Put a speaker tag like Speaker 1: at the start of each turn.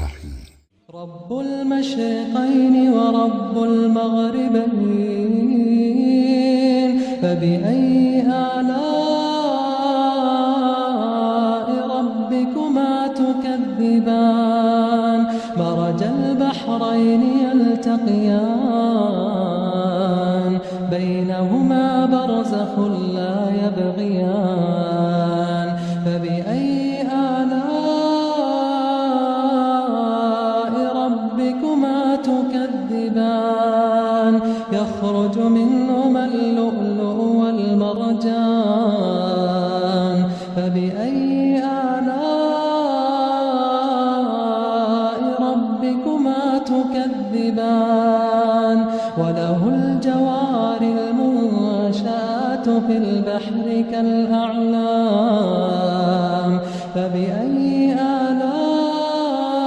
Speaker 1: الرحيم.
Speaker 2: رب المشرقين ورب المغربين، فبأي آلاء ربكما تكذبان؟ مرج البحرين يلتقيان، بينهما برزخ لا يبغيان. فبأي آلاء ربكما تكذبان؟ يخرج منهما اللؤلؤ والمرجان. فبأي آلاء ربكما تكذبان؟ وله الجوار المنشآت في البحر كالأعلام. فبأي